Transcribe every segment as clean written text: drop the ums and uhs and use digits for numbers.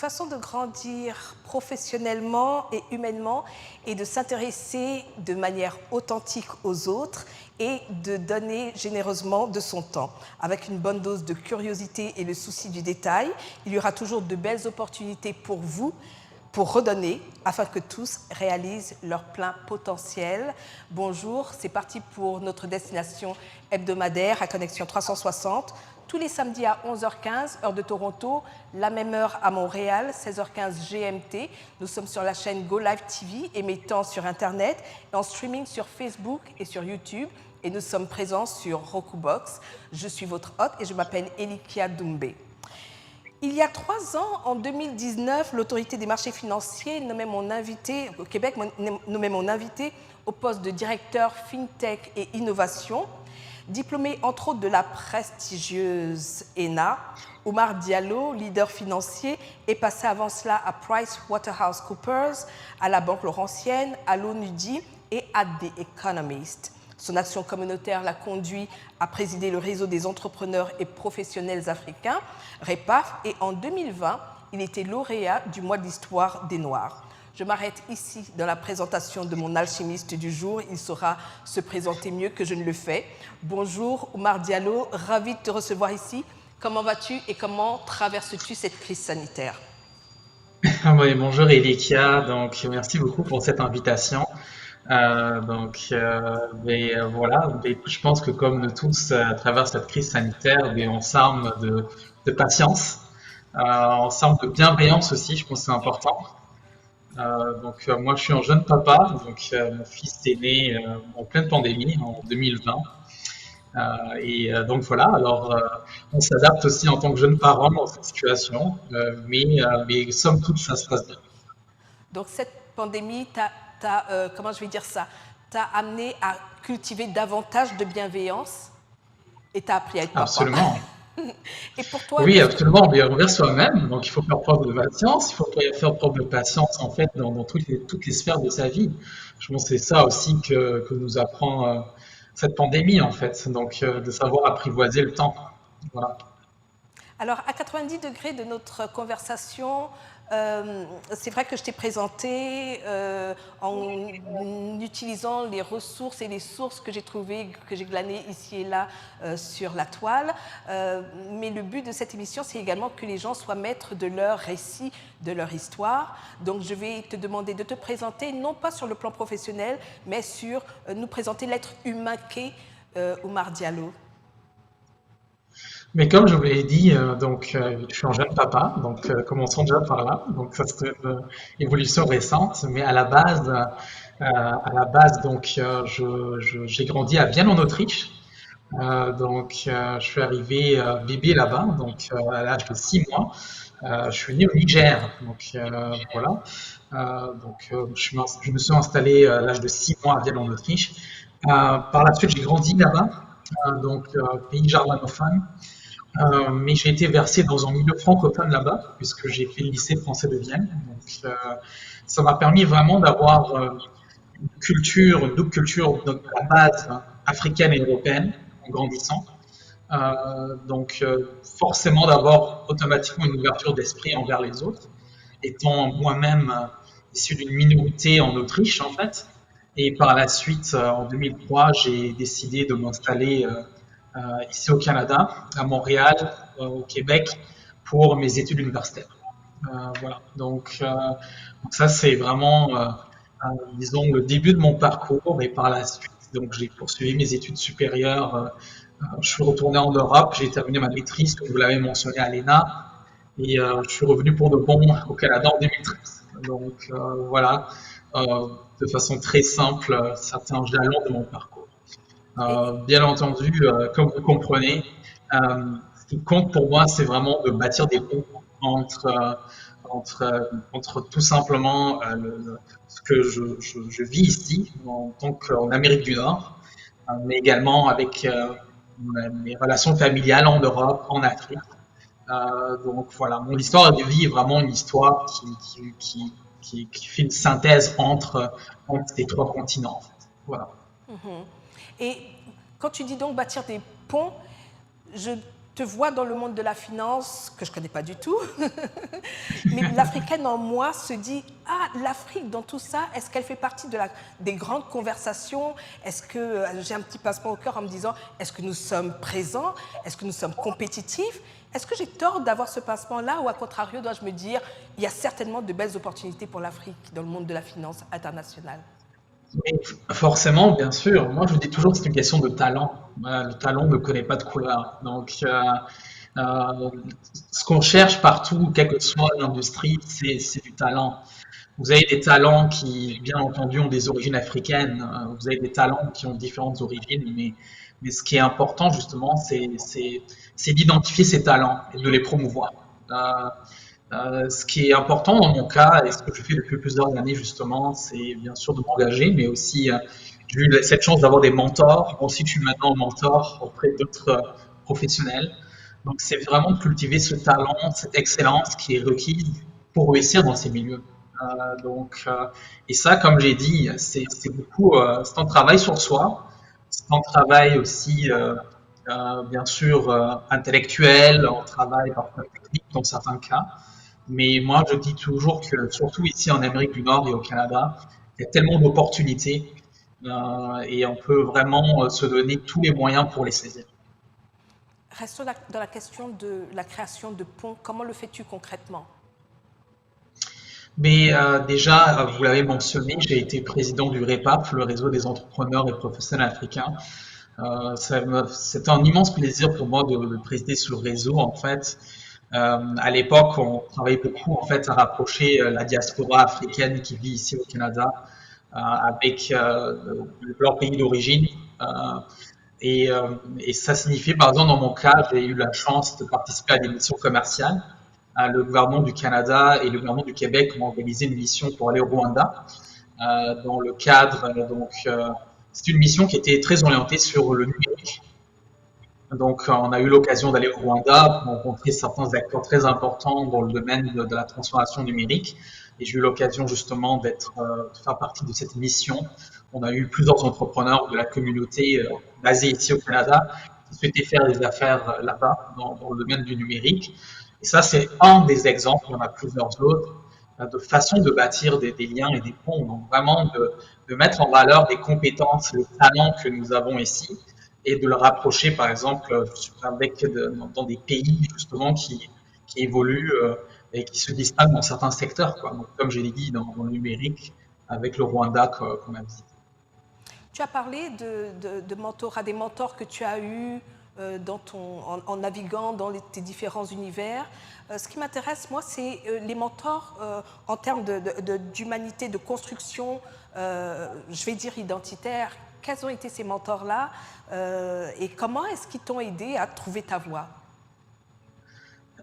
façon de grandir professionnellement et humainement est de s'intéresser de manière authentique aux autres et de donner généreusement de son temps. Avec une bonne dose de curiosité et le souci du détail, il y aura toujours de belles opportunités pour vous, pour redonner, afin que tous réalisent leur plein potentiel. Bonjour, c'est parti pour notre destination hebdomadaire à Connexion 360. Tous les samedis à 11h15, heure de Toronto, la même heure à Montréal, 16h15 GMT. Nous sommes sur la chaîne Go Live TV, émettant sur Internet, et en streaming sur Facebook et sur YouTube. Et nous sommes présents sur Roku Box. Je suis votre hôte et je m'appelle Elikia Doumbé. Il y a 3 ans, en 2019, l'autorité des marchés financiers nommait mon invité, au Québec, nommait mon invité au poste de directeur FinTech et Innovation. Diplômé entre autres de la prestigieuse ENA, Oumar Diallo, leader financier, est passé avant cela à PricewaterhouseCoopers, à la Banque Laurentienne, à l'ONUDI et à The Economist. Son action communautaire l'a conduit à présider le réseau des entrepreneurs et professionnels africains, REPAF, et en 2020, il était lauréat du mois de l'histoire des Noirs. Je m'arrête ici dans la présentation de mon alchimiste du jour. Il saura se présenter mieux que je ne le fais. Bonjour Oumar Diallo, ravi de te recevoir ici. Comment vas-tu et comment traverses-tu cette crise sanitaire? Oui, bonjour Elikia, donc merci beaucoup pour cette invitation. Voilà, je pense que comme nous tous à travers cette crise sanitaire, on s'arme de patience, on s'arme de bienveillance aussi, je pense que c'est important. Moi je suis un jeune papa, mon fils est né en pleine pandémie en 2020. Donc voilà, on s'adapte aussi en tant que jeune parent dans cette situation, mais somme toute ça se passe bien. Donc cette pandémie comment je vais dire ça, t'a amené à cultiver davantage de bienveillance et t'as appris à être papa. Absolument. Et pour toi, Oui, est-ce que... absolument, mais envers soi-même. Donc, il faut faire preuve de patience. Il faut faire preuve de patience, en fait, dans toutes les sphères de sa vie. Je pense que c'est ça aussi que nous apprend cette pandémie, en fait. De savoir apprivoiser le temps. Voilà. Alors, à 90 degrés de notre conversation, c'est vrai que je t'ai présenté en utilisant les ressources et les sources que j'ai trouvées, que j'ai glanées ici et là sur la toile. Mais le but de cette émission, c'est également que les gens soient maîtres de leur récit, de leur histoire. Donc, je vais te demander de te présenter, non pas sur le plan professionnel, mais sur nous présenter l'être humain qu'est Oumar Diallo. Mais comme je vous l'ai dit, je suis un jeune papa, commençons déjà par là. Donc, ça c'est une évolution récente, mais j'ai grandi à Vienne en Autriche. Je suis arrivé bébé là-bas, à l'âge de 6 mois. Je suis né au Niger, voilà. Je me suis installé à l'âge de 6 mois à Vienne en Autriche. Par la suite, j'ai grandi là-bas, pays germanophone. Mais j'ai été versé dans un milieu francophone là-bas, puisque j'ai fait le lycée français de Vienne. Ça m'a permis vraiment d'avoir une double culture, donc la base africaine et européenne en grandissant. Forcément d'avoir automatiquement une ouverture d'esprit envers les autres, étant moi-même issu d'une minorité en Autriche en fait. Et par la suite, en 2003, j'ai décidé de m'installer ici au Canada, à Montréal, au Québec, pour mes études universitaires. Voilà. Ça c'est vraiment, disons, le début de mon parcours. Et par la suite, j'ai poursuivi mes études supérieures. Je suis retourné en Europe, j'ai terminé ma maîtrise, comme vous l'avez mentionné à l'ENA, et je suis revenu pour de bon au Canada en 2013. Voilà, de façon très simple, certains jalons de mon parcours. Bien entendu, comme vous comprenez, ce qui compte pour moi, c'est vraiment de bâtir des ponts entre tout simplement ce que je vis ici, en Amérique du Nord, mais également avec mes relations familiales en Europe, en Afrique. Voilà, mon histoire de vie est vraiment une histoire qui fait une synthèse entre ces 3 continents, en fait. Voilà. Et quand tu dis donc bâtir des ponts, je te vois dans le monde de la finance, que je ne connais pas du tout, Mais l'Africaine en moi se dit, ah, l'Afrique dans tout ça, est-ce qu'elle fait partie des grandes conversations? Est-ce que j'ai un petit pincement au cœur en me disant, est-ce que nous sommes présents? Est-ce que nous sommes compétitifs? Est-ce que j'ai tort d'avoir ce pincement-là ou à contrario, dois-je me dire, il y a certainement de belles opportunités pour l'Afrique dans le monde de la finance internationale? Mais forcément, bien sûr. Moi, je dis toujours que c'est une question de talent. Voilà, le talent ne connaît pas de couleur. Donc, euh, ce qu'on cherche partout, quelle que soit l'industrie, c'est du talent. Vous avez des talents qui, bien entendu, ont des origines africaines. Vous avez des talents qui ont différentes origines. Mais ce qui est important, justement, c'est d'identifier ces talents et de les promouvoir. Euh, Ce qui est important dans mon cas, et ce que je fais depuis plusieurs années justement, c'est bien sûr de m'engager, mais aussi j'ai eu cette chance d'avoir des mentors. Moi aussi, je suis maintenant mentor auprès d'autres professionnels. Donc, c'est vraiment de cultiver ce talent, cette excellence qui est requise pour réussir dans ces milieux. Et ça, comme j'ai dit, c'est beaucoup, c'est un travail sur soi, c'est un travail aussi, bien sûr, intellectuel, un travail parfois technique dans certains cas. Mais moi, je dis toujours que, surtout ici en Amérique du Nord et au Canada, il y a tellement d'opportunités et on peut vraiment se donner tous les moyens pour les saisir. Restons dans la question de la création de ponts. Comment le fais-tu concrètement? Mais déjà, vous l'avez mentionné, j'ai été président du REPAF, le réseau des entrepreneurs et professionnels africains. C'est un immense plaisir pour moi de présider ce réseau, en fait. À l'époque, on travaillait beaucoup en fait à rapprocher la diaspora africaine qui vit ici au Canada avec leur pays d'origine. Euh, et ça signifie, par exemple, dans mon cas, j'ai eu la chance de participer à des missions commerciales. Le gouvernement du Canada et le gouvernement du Québec ont organisé une mission pour aller au Rwanda. Dans le cadre, c'est une mission qui était très orientée sur le numérique. Donc, on a eu l'occasion d'aller au Rwanda pour rencontrer certains acteurs très importants dans le domaine de la transformation numérique. Et j'ai eu l'occasion justement de faire partie de cette mission. On a eu plusieurs entrepreneurs de la communauté basée ici au Canada qui souhaitaient faire des affaires là-bas dans le domaine du numérique. Et ça, c'est un des exemples, il y en a plusieurs autres, de façon de bâtir des liens et des ponts. Donc, vraiment de mettre en valeur des compétences, les talents que nous avons ici et de le rapprocher, par exemple, dans des pays justement qui évoluent et qui se distinguent dans certains secteurs, quoi. Donc, comme je l'ai dit, dans le numérique, avec le Rwanda qu'on a visité. Tu as parlé de mentorat, des mentors que tu as eus en naviguant dans tes différents univers. Ce qui m'intéresse, moi, c'est les mentors en termes d'humanité, de construction, je vais dire identitaire. Quels ont été ces mentors-là et comment est-ce qu'ils t'ont aidé à trouver ta voie?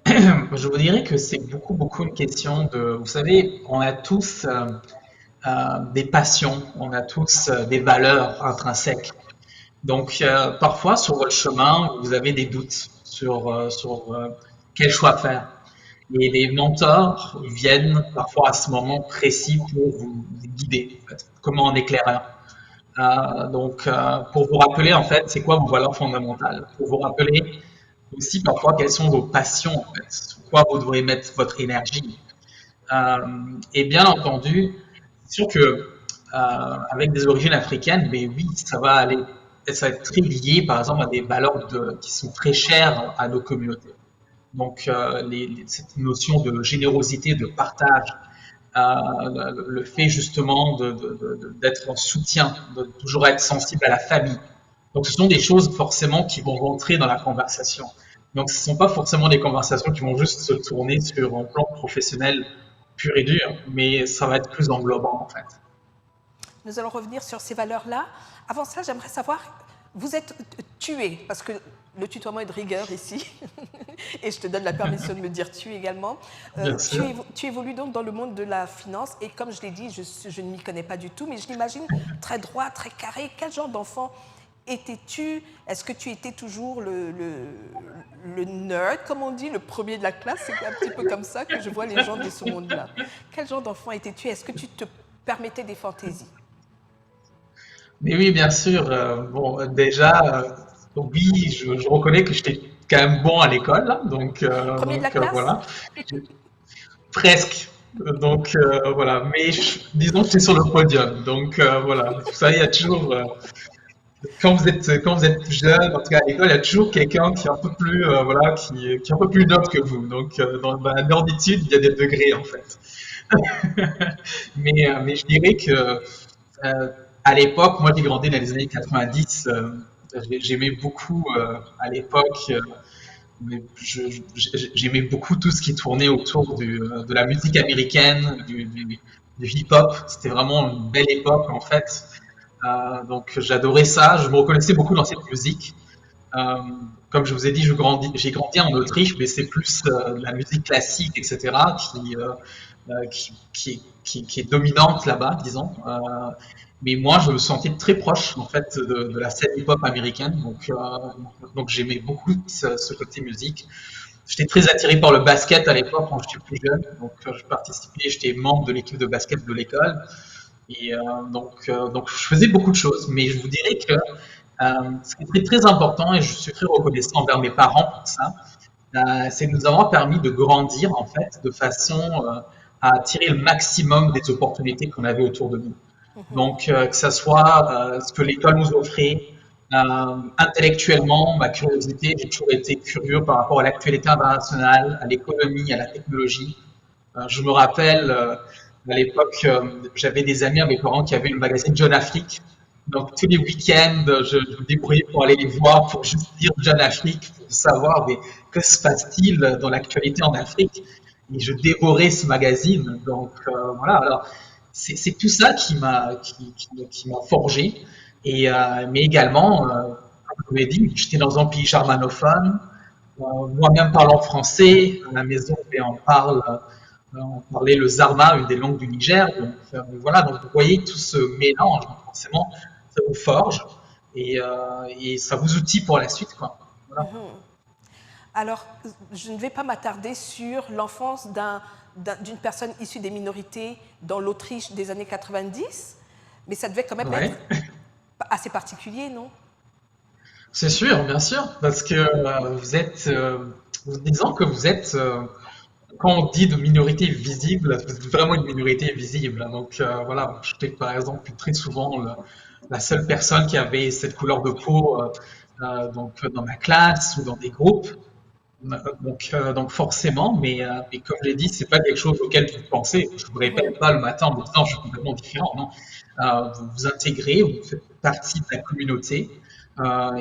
Je vous dirais que c'est beaucoup une question de... Vous savez, on a tous des passions, on a tous des valeurs intrinsèques. Donc, parfois, sur votre chemin, vous avez des doutes sur quel choix faire. Et les mentors viennent parfois à ce moment précis pour vous guider, en fait, comme un éclaireur. Pour vous rappeler, en fait, c'est quoi vos valeurs fondamentales. Pour vous rappeler aussi parfois quelles sont vos passions, en fait, sur quoi vous devrez mettre votre énergie. Et bien entendu, c'est sûr que avec des origines africaines, mais oui, ça va être très lié, par exemple, à des valeurs qui sont très chères à nos communautés. Donc, cette notion de générosité, de partage, le fait justement d'être en soutien, de toujours être sensible à la famille. Donc, ce sont des choses forcément qui vont rentrer dans la conversation. Donc, ce ne sont pas forcément des conversations qui vont juste se tourner sur un plan professionnel pur et dur, mais ça va être plus englobant en fait. Nous allons revenir sur ces valeurs-là. Avant ça, j'aimerais savoir, vous êtes tué, parce que le tutoiement est de rigueur ici, et je te donne la permission de me dire tu également. Tu évolues donc dans le monde de la finance, et comme je l'ai dit, je ne m'y connais pas du tout, mais je l'imagine très droit, très carré. Quel genre d'enfant étais-tu? Est-ce que tu étais toujours le nerd, comme on dit, le premier de la classe? C'est un petit peu comme ça que je vois les gens de ce monde-là. Quel genre d'enfant étais-tu? Est-ce que tu te permettais des fantaisies? Mais oui, bien sûr. Bon, déjà, oui, je reconnais que j'étais quand même bon à l'école, là, Premier de la classe? voilà. presque. Donc voilà, mais disons que c'est sur le podium. Donc voilà, vous savez, il y a toujours quand vous êtes jeune, en tout cas à l'école, il y a toujours quelqu'un qui est un peu plus voilà, qui est un peu plus noble que vous. Donc dans la norditude, il y a des degrés en fait. Mais je dirais que à l'époque, moi j'ai grandi dans les années 90. J'aimais beaucoup à l'époque. Mais j'aimais beaucoup tout ce qui tournait autour de la musique américaine, du hip-hop. C'était vraiment une belle époque en fait. Donc j'adorais ça. Je me reconnaissais beaucoup dans cette musique. Euh, Comme je vous ai dit, j'ai grandi en Autriche, mais c'est plus la musique classique, etc., qui est dominante là-bas, disons. Mais moi, je me sentais très proche en fait de la scène hip-hop américaine, donc j'aimais beaucoup ce côté musique. J'étais très attiré par le basket à l'époque quand j'étais plus jeune, donc je participais, j'étais membre de l'équipe de basket de l'école, et donc je faisais beaucoup de choses. Mais je vous dirais que ce qui est très important, et je suis très reconnaissant envers mes parents pour ça, c'est de nous avoir permis de grandir en fait de façon à tirer le maximum des opportunités qu'on avait autour de nous. Donc que ça soit ce que l'école nous offrait, intellectuellement, ma curiosité, j'ai toujours été curieux par rapport à l'actualité internationale, à l'économie, à la technologie. Je me rappelle, à l'époque, j'avais des amis à mes parents qui avaient le magazine Jeune Afrique. Donc tous les week-ends, je me débrouillais pour aller les voir, pour juste lire Jeune Afrique, pour savoir mais, que se passe-t-il dans l'actualité en Afrique. Et je dévorais ce magazine. Donc voilà, alors c'est tout ça qui m'a forgé. Mais également, comme je vous l'ai dit, j'étais dans un pays germanophone, moi-même parlant français, à la maison on parlait le Zarma, une des langues du Niger. Donc voilà, donc vous voyez tout ce mélange, donc forcément, ça vous forge et ça vous outille pour la suite, quoi. Voilà. Alors, je ne vais pas m'attarder sur l'enfance d'une personne issue des minorités dans l'Autriche des années 90, mais ça devait quand même Ouais. être assez particulier, non? C'est sûr, bien sûr, parce que disons que vous êtes, quand on dit de minorité visible, c'est vraiment une minorité visible. Donc voilà, j'étais par exemple très souvent la seule personne qui avait cette couleur de peau donc dans ma classe ou dans des groupes. Donc forcément, mais comme je l'ai dit, c'est pas quelque chose auquel vous pensez. Je ne vous répète pas le matin en me disant je suis complètement différent. Non, vous vous intégrez, vous faites partie de la communauté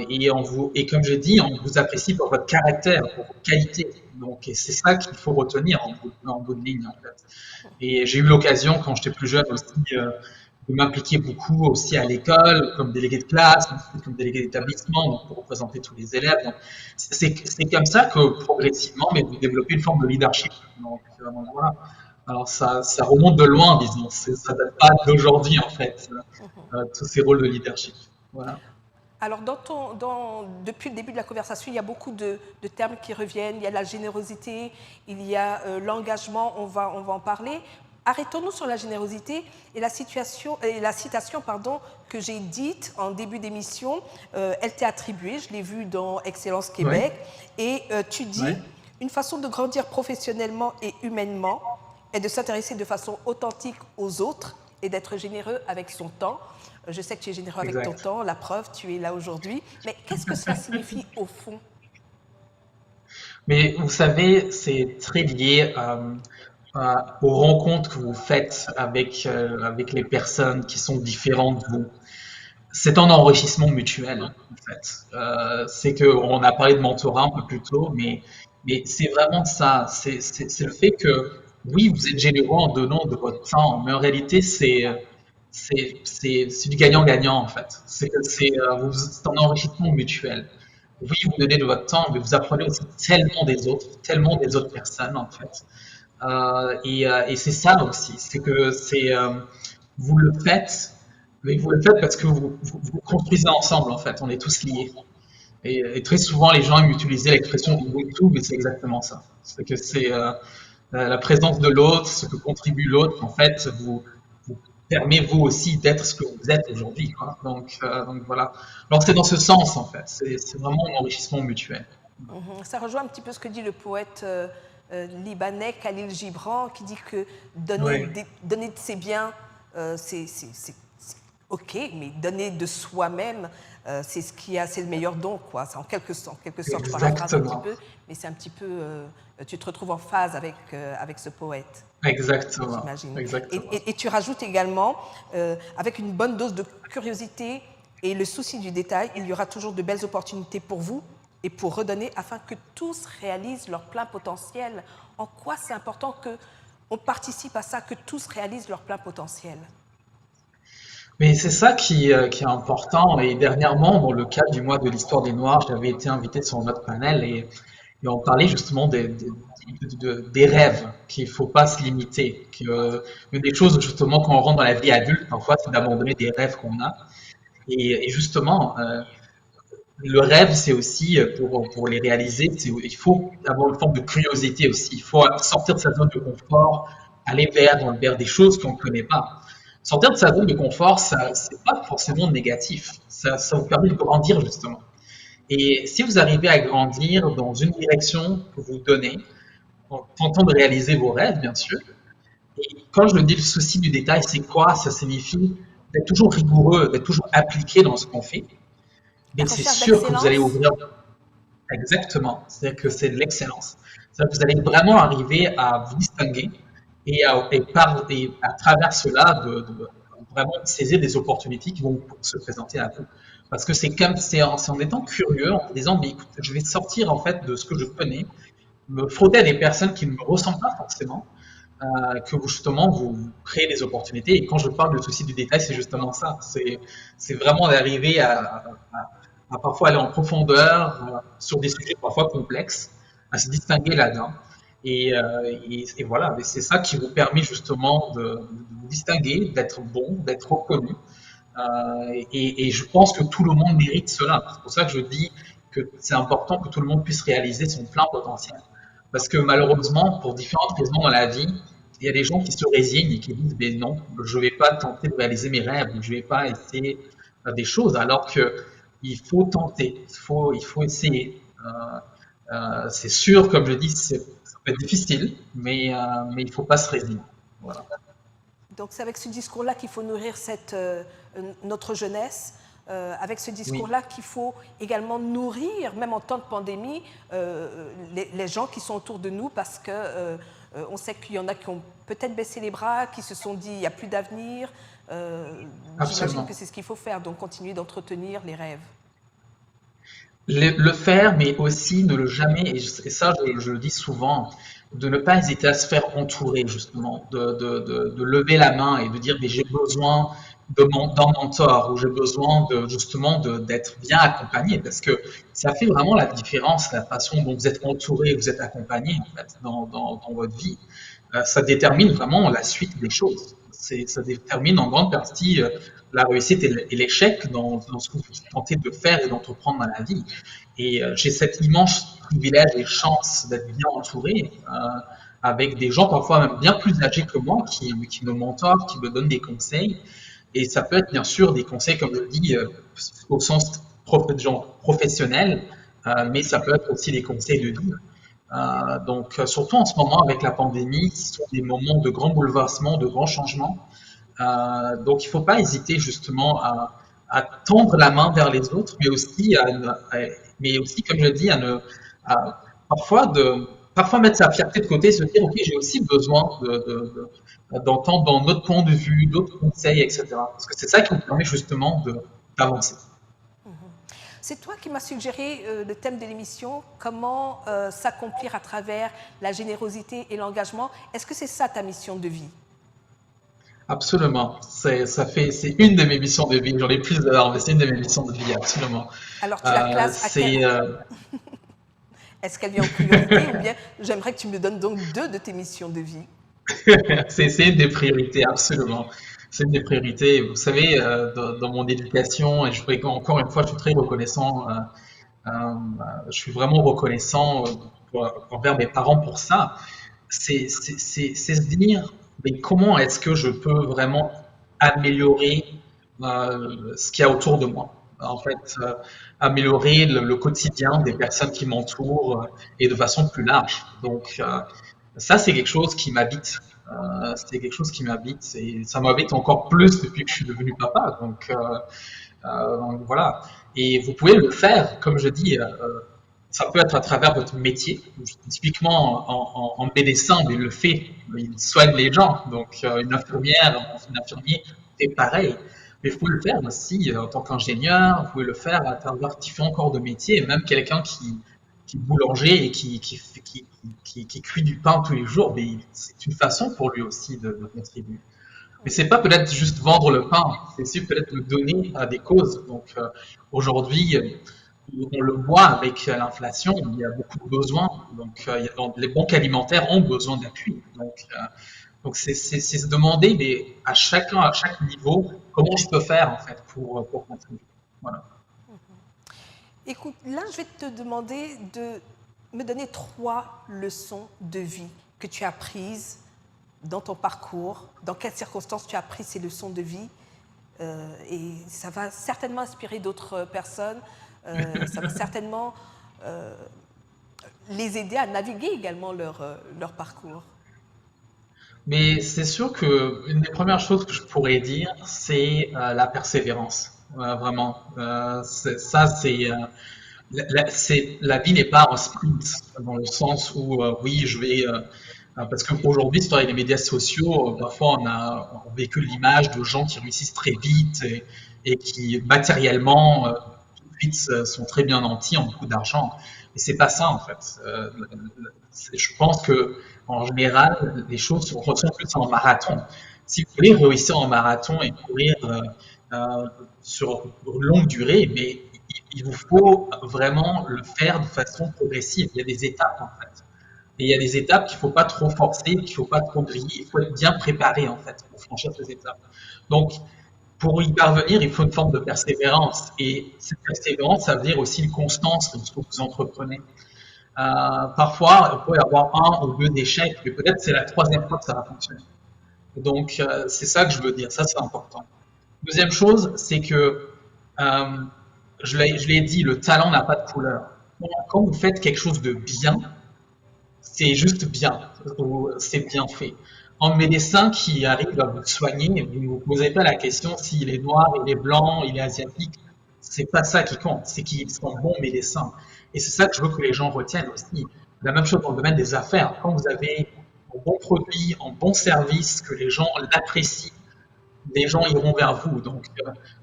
et comme j'ai dit, on vous apprécie pour votre caractère, pour vos qualités. Donc et c'est ça qu'il faut retenir en bout de ligne en fait. Et j'ai eu l'occasion quand j'étais plus jeune aussi de m'impliquer beaucoup aussi à l'école, comme délégué de classe, comme délégué d'établissement, donc pour représenter tous les élèves. Donc, c'est comme ça que progressivement, mais vous développez une forme de leadership. Donc voilà. Alors ça remonte de loin, disons. Ça date pas d'aujourd'hui en fait, tous ces rôles de leadership. Voilà. Alors, depuis le début de la conversation, il y a beaucoup de termes qui reviennent. Il y a la générosité, il y a l'engagement, on va en parler. Arrêtons-nous sur la générosité et la citation que j'ai dite en début d'émission. Elle t'est attribuée, je l'ai vue dans Excellence Québec. Ouais. Et tu dis, ouais. Une façon de grandir professionnellement et humainement est de s'intéresser de façon authentique aux autres et d'être généreux avec son temps. Je sais que tu es généreux avec ton temps, la preuve, tu es là aujourd'hui. Mais qu'est-ce que cela signifie au fond? Mais vous savez, c'est très lié aux rencontres que vous faites avec les personnes qui sont différentes de vous. C'est un enrichissement mutuel, en fait. C'est qu'on a parlé de mentorat un peu plus tôt, mais c'est vraiment ça. C'est le fait que, oui, vous êtes généreux en donnant de votre temps, mais en réalité, c'est du gagnant-gagnant, en fait. C'est un enrichissement mutuel. Oui, vous donnez de votre temps, mais vous apprenez aussi tellement des autres personnes, en fait. Et c'est ça aussi, vous le faites, mais vous le faites parce que vous construisez ensemble en fait, on est tous liés. Et très souvent les gens aiment utiliser l'expression Ubuntu, mais c'est exactement ça. C'est que c'est la présence de l'autre, ce que contribue l'autre, en fait, vous permet vous aussi d'être ce que vous êtes aujourd'hui. Donc voilà. Alors c'est dans ce sens en fait, c'est vraiment un enrichissement mutuel. Ça rejoint un petit peu ce que dit le poète libanais Khalil Gibran qui dit que Oui, donner de ses biens, c'est OK, mais donner de soi-même, c'est c'est le meilleur don, quoi. C'est en quelque sorte, je paraphrase un petit exactement. peu, mais c'est un petit peu, tu te retrouves en phase avec ce poète. Exactement. J'imagine. Exactement. Et tu rajoutes également, avec une bonne dose de curiosité et le souci du détail, il y aura toujours de belles opportunités pour vous et pour redonner afin que tous réalisent leur plein potentiel. En quoi c'est important qu'on participe à ça, que tous réalisent leur plein potentiel? Mais c'est ça qui est important. Et dernièrement, dans le cadre du mois de l'histoire des Noirs, j'avais été invité sur notre panel et on parlait justement des rêves, qu'il ne faut pas se limiter. Une des choses, justement, quand on rentre dans la vie adulte, parfois, c'est d'abandonner des rêves qu'on a. Et justement, le rêve, c'est aussi, pour les réaliser, il faut avoir une forme de curiosité aussi. Il faut sortir de sa zone de confort, aller vers des choses qu'on ne connaît pas. Sortir de sa zone de confort, ça, c'est pas forcément négatif. Ça vous permet de grandir, justement. Et si vous arrivez à grandir dans une direction que vous donnez, en tentant de réaliser vos rêves, bien sûr, et quand je dis le souci du détail, c'est quoi? Ça signifie d'être toujours rigoureux, d'être toujours appliqué dans ce qu'on fait. La Mais c'est recherche sûr que vous allez d'excellence? ouvrir. Exactement, c'est-à-dire que c'est de l'excellence. C'est-à-dire que vous allez vraiment arriver à vous distinguer et à travers cela de vraiment saisir des opportunités qui vont se présenter à vous. Parce que c'est en étant curieux, en disant mais écoute, je vais sortir en fait de ce que je connais, me frotter à des personnes qui ne me ressemblent pas forcément, que vous, justement vous créez des opportunités. Et quand je parle de souci du détail, c'est justement ça. C'est vraiment d'arriver à parfois aller en profondeur sur des sujets parfois complexes, à se distinguer là-dedans. Et voilà, et c'est ça qui vous permet justement de vous distinguer, d'être bon, d'être reconnu. Et je pense que tout le monde mérite cela. C'est pour ça que je dis que c'est important que tout le monde puisse réaliser son plein potentiel. Parce que malheureusement, pour différentes raisons dans la vie, il y a des gens qui se résignent et qui disent ben non, je ne vais pas tenter de réaliser mes rêves, je ne vais pas essayer des choses, alors que il faut tenter, il faut essayer. C'est sûr, comme je dis, ça peut être difficile, mais il ne faut pas se résigner. Voilà. Donc c'est avec ce discours-là qu'il faut nourrir notre jeunesse, avec ce Oui, discours-là qu'il faut également nourrir, même en temps de pandémie, les gens qui sont autour de nous, parce que on sait qu'il y en a qui ont peut-être baissé les bras, qui se sont dit il n'y a plus d'avenir. J'imagine que absolument. c'est ce qu'il faut faire, donc continuer d'entretenir les rêves. Le faire, mais aussi ne le jamais, et ça je le dis souvent, de ne pas hésiter à se faire entourer justement, de lever la main et de dire mais j'ai besoin d'un mentor ou j'ai besoin justement d'être bien accompagné parce que ça fait vraiment la différence, la façon dont vous êtes entouré, vous êtes accompagné en fait dans votre vie. Ça détermine vraiment la suite des choses. Ça détermine en grande partie la réussite et l'échec dans ce que vous tentez de faire et d'entreprendre dans la vie. Et j'ai cet immense privilège et chance d'être bien entouré avec des gens parfois même bien plus âgés que moi qui me mentorent, qui me donnent des conseils. Et ça peut être bien sûr des conseils, comme je dis, au sens professionnel, mais ça peut être aussi des conseils de vie. Donc, surtout en ce moment avec la pandémie, ce sont des moments de grands bouleversements, de grands changements. Donc, il ne faut pas hésiter justement à tendre la main vers les autres, mais aussi comme je dis, parfois, parfois mettre sa fierté de côté et se dire, OK, j'ai aussi besoin d'entendre dans notre point de vue, d'autres conseils, etc. Parce que c'est ça qui nous permet justement d'avancer. C'est toi qui m'as suggéré le thème de l'émission, comment s'accomplir à travers la générosité et l'engagement. Est-ce que c'est ça ta mission de vie? Absolument. C'est une de mes missions de vie. J'en ai plus d'ailleurs, mais c'est une de mes missions de vie, absolument. Alors tu la classes à quel... C'est Est-ce qu'elle vient en priorité ou bien j'aimerais que tu me donnes donc deux de tes missions de vie? c'est une des priorités, absolument. C'est une des priorités. Vous savez, dans mon éducation, et encore une fois, je suis très reconnaissant. Euh, je suis vraiment reconnaissant envers mes parents pour ça. C'est se dire, mais comment est-ce que je peux vraiment améliorer ce qu'il y a autour de moi? en fait, améliorer le quotidien des personnes qui m'entourent et de façon plus large. Donc, ça, c'est quelque chose qui m'habite. C'est quelque chose qui m'habite et ça m'habite encore plus depuis que je suis devenu papa. Donc voilà. Et vous pouvez le faire, comme je dis, ça peut être à travers votre métier. Typiquement, en médecin, il le fait, il soigne les gens. Donc, une infirmière, un infirmier, c'est pareil. Mais vous pouvez le faire aussi en tant qu'ingénieur, vous pouvez le faire à travers différents corps de métier, et même quelqu'un qui est boulanger et qui cuit du pain tous les jours, mais c'est une façon pour lui aussi de contribuer. Mais c'est pas peut-être juste vendre le pain, c'est aussi peut-être le donner à des causes. Donc aujourd'hui, on le voit avec l'inflation, il y a beaucoup de besoins. Donc les banques alimentaires ont besoin d'appui. Donc c'est se demander mais à chaque niveau, comment je peux faire en fait pour contribuer. Voilà. Écoute, là, je vais te demander de me donner 3 leçons de vie que tu as apprises dans ton parcours, dans quelles circonstances tu as appris ces leçons de vie. Et ça va certainement inspirer d'autres personnes, ça va certainement les aider à naviguer également leur parcours. Mais c'est sûr que une des premières choses que je pourrais dire, c'est la persévérance. Vraiment. Ça, la vie n'est pas un sprint dans le sens où oui, je vais parce qu'aujourd'hui, avec les médias sociaux, parfois on véhicule l'image de gens qui réussissent très vite et qui matériellement tout de suite sont très bien nantis, ont beaucoup d'argent. Mais c'est pas ça en fait. Je pense que en général, les choses se ressentent plus en marathon. Si vous voulez réussir en marathon et courir sur une longue durée, mais il vous faut vraiment le faire de façon progressive. Il y a des étapes en fait. Et il y a des étapes qu'il ne faut pas trop forcer, qu'il ne faut pas trop griller. Il faut être bien préparé en fait pour franchir ces étapes. Donc, pour y parvenir, il faut une forme de persévérance. Et cette persévérance, ça veut dire aussi une constance dans ce que vous entreprenez. Parfois, il peut y avoir 1 ou 2 échecs, mais peut-être c'est la 3e fois que ça va fonctionner. Donc, c'est ça que je veux dire. Ça, c'est important. Deuxième chose, c'est que, je l'ai dit, le talent n'a pas de couleur. Quand vous faites quelque chose de bien, c'est juste bien, c'est bien fait. Un médecin qui arrive à vous soigner, vous ne vous posez pas la question s'il est noir, il est blanc, il est asiatique. C'est pas ça qui compte, c'est qu'il soit un bon médecin. Et c'est ça que je veux que les gens retiennent aussi. La même chose dans le domaine des affaires. Quand vous avez un bon produit, un bon service, que les gens l'apprécient, les gens iront vers vous. Donc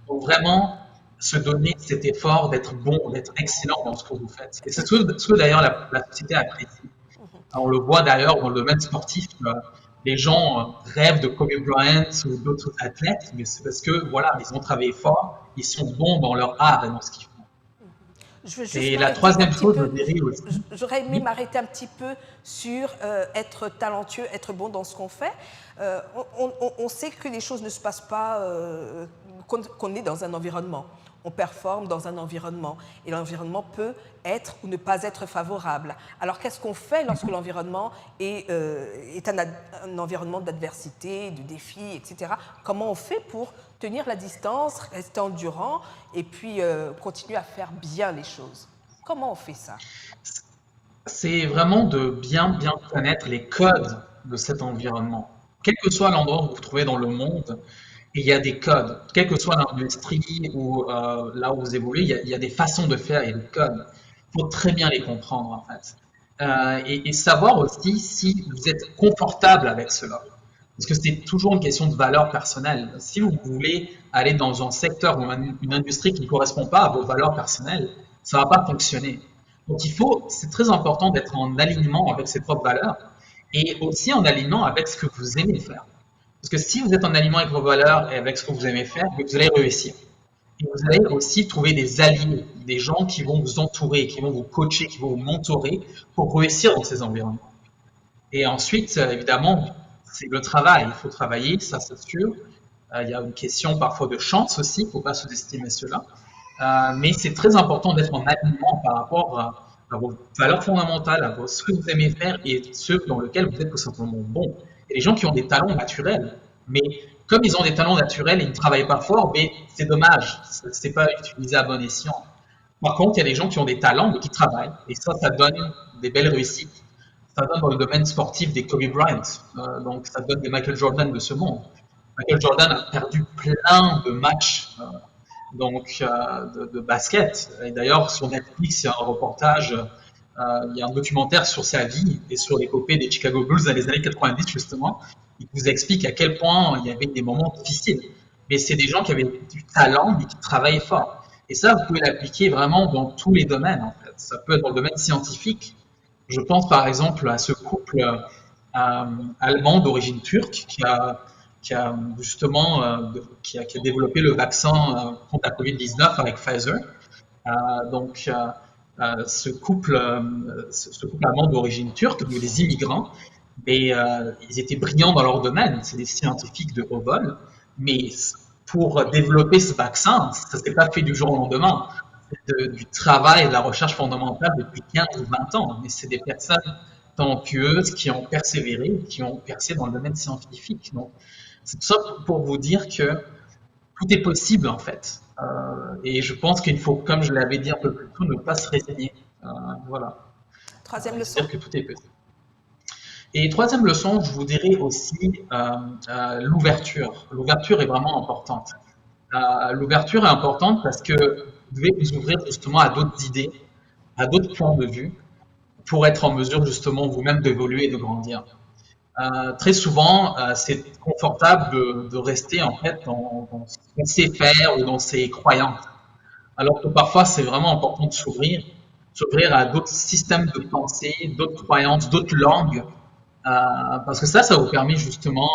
vraiment, se donner cet effort d'être bon, d'être excellent dans ce que vous faites. Et c'est ce que d'ailleurs la société apprécie. On le voit d'ailleurs dans le domaine sportif, les gens rêvent de Kobe Bryant ou d'autres athlètes, mais c'est parce que voilà, ils ont travaillé fort, ils sont bons dans leur art et dans ce qu'ils font. Et la troisième chose, je dirais aussi. J'aurais aimé m'arrêter un petit peu sur être talentueux, être bon dans ce qu'on fait. On sait que les choses ne se passent pas, qu'on est dans un environnement. On performe dans un environnement et l'environnement peut être ou ne pas être favorable. Alors qu'est-ce qu'on fait lorsque l'environnement est un environnement d'adversité, de défi, etc. Comment on fait pour tenir la distance, rester endurant et puis continuer à faire bien les choses? Comment on fait ça? C'est vraiment de bien connaître les codes de cet environnement. Quel que soit l'endroit où vous vous trouvez dans le monde, il y a des codes. Quelle que soit l'industrie ou là où vous évoluez, il y a des façons de faire et des codes. Il faut très bien les comprendre en fait. Et savoir aussi si vous êtes confortable avec cela. Parce que c'est toujours une question de valeur personnelle. Si vous voulez aller dans un secteur ou une industrie qui ne correspond pas à vos valeurs personnelles, ça ne va pas fonctionner. Donc c'est très important d'être en alignement avec ses propres valeurs et aussi en alignement avec ce que vous aimez faire. Parce que si vous êtes en alignement avec vos valeurs et avec ce que vous aimez faire, vous allez réussir. Et vous allez aussi trouver des alliés, des gens qui vont vous entourer, qui vont vous coacher, qui vont vous mentorer pour réussir dans ces environnements. Et ensuite, évidemment, c'est le travail. Il faut travailler, ça c'est sûr. Il y a une question parfois de chance aussi, il ne faut pas sous-estimer cela. Mais c'est très important d'être en alignement par rapport à vos valeurs fondamentales, à ce que vous aimez faire et ce dans lequel vous êtes tout simplement bon. Et les gens qui ont des talents naturels, Mais comme ils ont des talents naturels et ils ne travaillent pas fort, mais c'est dommage, c'est pas utilisé à bon escient. Par contre, il y a des gens qui ont des talents mais qui travaillent, et ça donne des belles réussites. Ça donne dans le domaine sportif des Kobe Bryant, donc ça donne des Michael Jordan de ce monde. Michael Jordan a perdu plein de matchs de basket. Et d'ailleurs, sur Netflix, il y a un reportage, il y a un documentaire sur sa vie et sur l'épopée des Chicago Bulls dans les années 90, justement. Il vous explique à quel point il y avait des moments difficiles. Mais c'est des gens qui avaient du talent, mais qui travaillaient fort. Et ça, vous pouvez l'appliquer vraiment dans tous les domaines, en fait. Ça peut être dans le domaine scientifique. Je pense par exemple à ce couple allemand d'origine turque qui a justement qui a développé le vaccin contre la Covid-19 avec Pfizer. Donc, ce couple allemand d'origine turque, donc des immigrants, mais ils étaient brillants dans leur domaine, c'est des scientifiques de haut vol, mais pour développer ce vaccin, ça ne s'est pas fait du jour au lendemain. C'est du travail et de la recherche fondamentale depuis 15 ou 20 ans, mais c'est des personnes talentueuses qui ont persévéré, qui ont percé dans le domaine scientifique. Donc, c'est tout ça pour vous dire que tout est possible en fait. Et je pense qu'il faut, comme je l'avais dit un peu plus tôt, ne pas se résigner. Voilà. Troisième Et se leçon. dire que tout est possible. Et troisième leçon, je vous dirais aussi l'ouverture. L'ouverture est vraiment importante. L'ouverture est importante parce que vous devez vous ouvrir justement à d'autres idées, à d'autres points de vue, pour être en mesure justement vous-même d'évoluer et de grandir. Très souvent, c'est confortable de rester en fait dans ce qu'on sait faire ou dans ses croyances. Alors que parfois, c'est vraiment important de s'ouvrir à d'autres systèmes de pensée, d'autres croyances, d'autres langues, parce que ça vous permet justement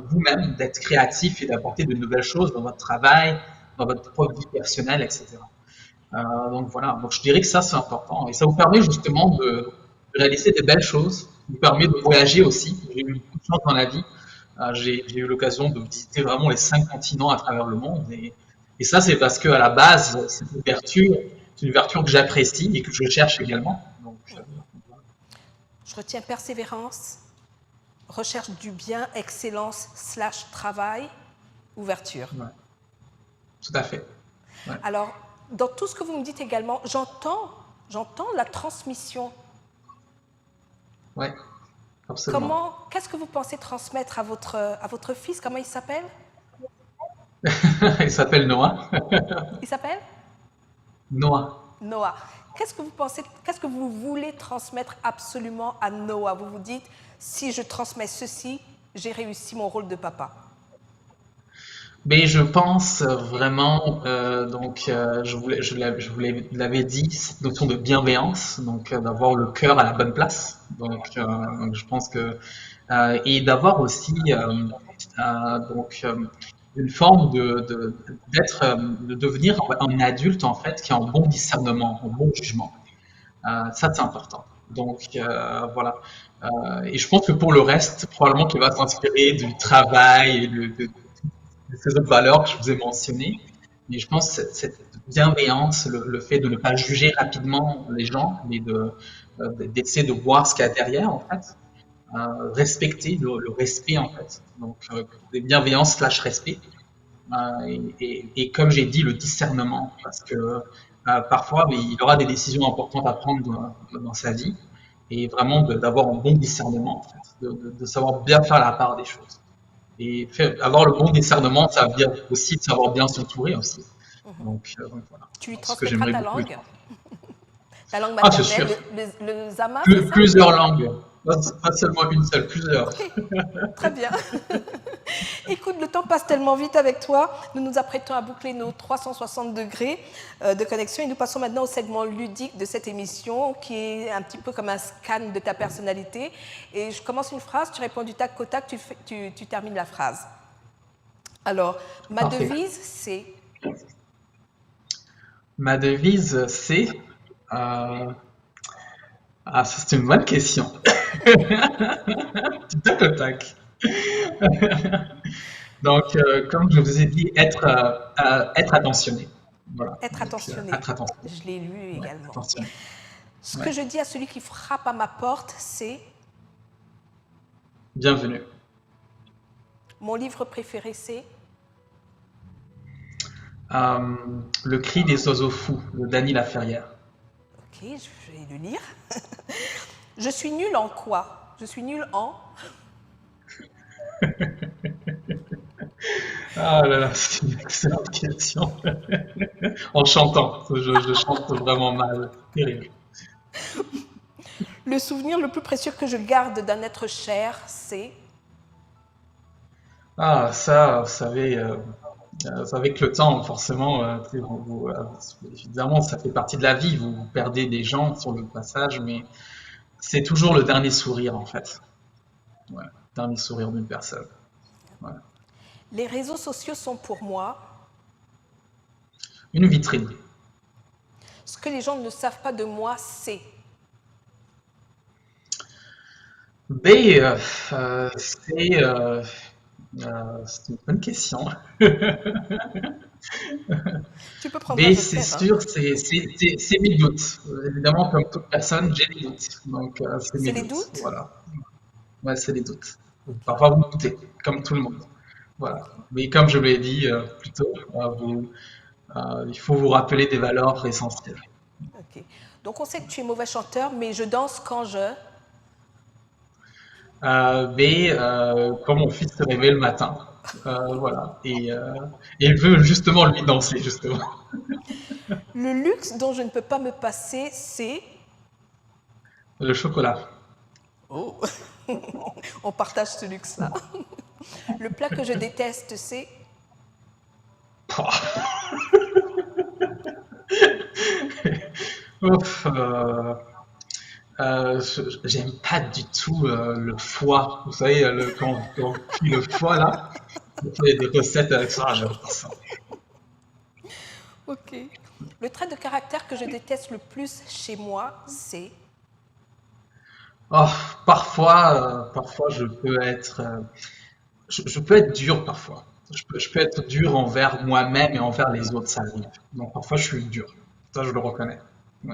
vous-même d'être créatif et d'apporter de nouvelles choses dans votre travail, dans votre propre vie personnelle, etc. Donc voilà, donc je dirais que ça c'est important et ça vous permet justement de réaliser des belles choses, ça vous permet de voyager aussi. J'ai eu beaucoup de chance dans la vie, j'ai eu l'occasion de visiter vraiment les 5 continents à travers le monde et ça c'est parce que à la base cette ouverture, c'est une ouverture que j'apprécie et que je cherche également. Donc, Je retiens persévérance, recherche du bien, excellence / travail, ouverture. ouais, tout à fait. Ouais. Alors, dans tout ce que vous me dites également, j'entends la transmission. Ouais, absolument. Qu'est-ce que vous pensez transmettre à votre fils? Comment il s'appelle? Il s'appelle Noah. Il s'appelle Noah. Noah. Qu'est-ce que vous voulez transmettre absolument à Noah? Vous vous dites, si je transmets ceci, j'ai réussi mon rôle de papa. Mais je pense vraiment, je vous l'avais dit, cette notion de bienveillance, donc d'avoir le cœur à la bonne place. Donc je pense que et d'avoir aussi une forme de devenir un adulte en fait qui a un bon discernement, un bon jugement. Ça c'est important. Donc voilà. Et je pense que pour le reste, probablement qu'il va s'inspirer du travail et ces autres valeurs que je vous ai mentionnées. Mais je pense que cette bienveillance, le fait de ne pas juger rapidement les gens, mais d'essayer de voir ce qu'il y a derrière, en fait, respecter le respect, en fait. Donc, bienveillance / respect. Et comme j'ai dit, le discernement, parce que parfois, il aura des décisions importantes à prendre dans sa vie, et vraiment d'avoir un bon discernement, en fait, de savoir bien faire la part des choses. Et avoir le bon discernement, ça veut dire aussi de savoir bien s'entourer aussi. Donc voilà. Tu lui Ce que transmettras j'aimerais ta beaucoup. langue, ta langue Ah, c'est sûr. maternelle, le Zama, c'est ça? Plusieurs langues. Pas seulement une seule, plusieurs. Ok, très bien. Écoute, le temps passe tellement vite avec toi. Nous nous apprêtons à boucler nos 360 degrés de connexion et nous passons maintenant au segment ludique de cette émission qui est un petit peu comme un scan de ta personnalité. Et je commence une phrase, tu réponds du tac au tac, tu termines la phrase. Alors, ma Parfait. devise, c'est... Ma devise, c'est... Ah, ça, c'est une bonne question. Du tac au tac. Donc, comme je vous ai dit, être attentionné. Voilà. Être Donc, attentionné. être attentionné. Je l'ai lu Ouais, également. attentionné. Ce Ouais. que je dis à celui qui frappe à ma porte, c'est... Bienvenue. Mon livre préféré, c'est Le cri des oiseaux fous de Dany Laferrière. Ok, je vais le lire. Je suis nulle en quoi? Je suis nulle en... Ah là là, c'est une excellente question. En chantant, je chante vraiment mal. Terrible. Le souvenir le plus précieux que je garde d'un être cher, c'est... Ah, ça, vous savez, avec le temps, forcément, tu sais, évidemment, ça fait partie de la vie. Vous perdez des gens sur le passage, mais c'est toujours le dernier sourire, en fait. Ouais, dernier sourire d'une personne. Ouais. Les réseaux sociaux sont pour moi Une vitrine. ce que les gens ne savent pas de moi, c'est... B, c'est une bonne question. Tu peux prendre un B, c'est joker, hein. sûr, c'est mes doutes. Évidemment, comme toute personne, j'ai des doutes. Donc, c'est mes C'est les doutes. doutes? Voilà. Ouais, c'est des doutes. Ok. Parfois, vous doutez, comme tout le monde. Voilà. Mais comme je l'ai dit plus tôt, il faut vous rappeler des valeurs essentielles. Ok. Donc on sait que tu es mauvais chanteur, mais je danse quand je... B, quand mon fils se réveille le matin. Voilà. Et il veut justement lui danser, justement. Le luxe dont je ne peux pas me passer, c'est... Le chocolat. Oh, on partage ce luxe-là. Le plat que je déteste, c'est... Ouf, j'aime pas du tout le foie. Vous savez, quand on cuit le foie, là, on fait des recettes avec ça, j'adore ça. Ok. Le trait de caractère que je déteste le plus chez moi, c'est... Oh, parfois, je peux être dur parfois. Je peux être dur envers moi-même et envers les autres, ça arrive. Donc parfois, je suis dur. Ça, je le reconnais. Ouais.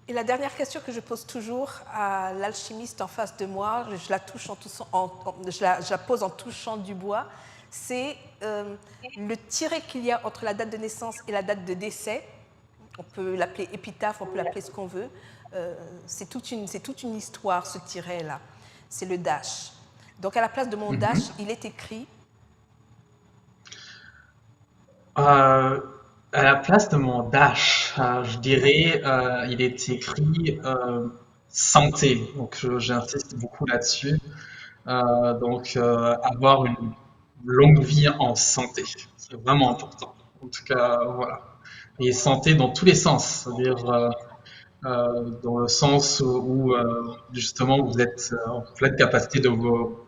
Et la dernière question que je pose toujours à l'alchimiste en face de moi, je la, touche je la pose en touchant du bois, c'est le tiret qu'il y a entre la date de naissance et la date de décès. On peut l'appeler épitaphe, on peut l'appeler ce qu'on veut. C'est toute une histoire, ce tiret-là. C'est le dash. Donc à la place de mon dash, il est écrit... Euh, à la place de mon dash, je dirais, il est écrit santé. Donc j'insiste beaucoup là-dessus. Avoir une longue vie en santé, c'est vraiment important. En tout cas, voilà. Et santé dans tous les sens, c'est-à-dire dans le sens justement vous êtes en pleine capacité de vos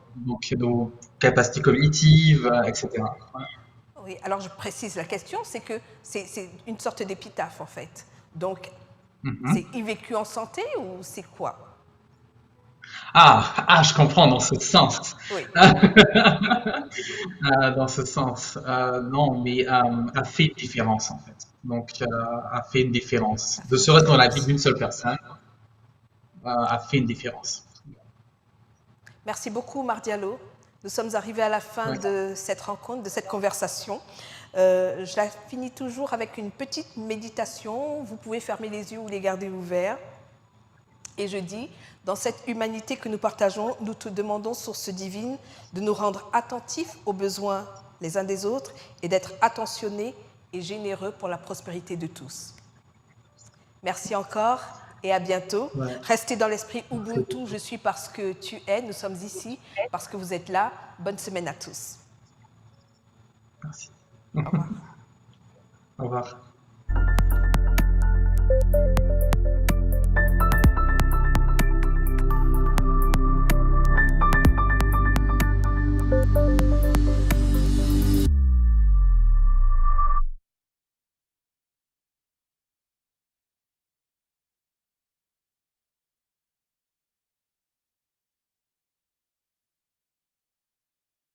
capacités cognitives, etc. Voilà. Oui, alors je précise la question, c'est que c'est une sorte d'épitaphe en fait. Donc, c'est y vécu en santé ou c'est quoi? Je comprends dans ce sens. Oui. Dans ce sens, non, mais a fait une différence en fait. Donc, a fait une différence. De serait-ce dans la vie d'une seule personne, a fait une différence. Merci beaucoup, Mardialo. Nous sommes arrivés à la fin Ouais. de cette rencontre, de cette conversation. Je la finis toujours avec une petite méditation. Vous pouvez fermer les yeux ou les garder ouverts. Et je dis, dans cette humanité que nous partageons, nous te demandons, source divine, de nous rendre attentifs aux besoins les uns des autres et d'être attentionnés et généreux pour la prospérité de tous. Merci encore et à bientôt. Ouais. Restez dans l'esprit Ubuntu, je suis parce que tu es, nous sommes ici parce que vous êtes là. Bonne semaine à tous. Merci. Au revoir. Au revoir.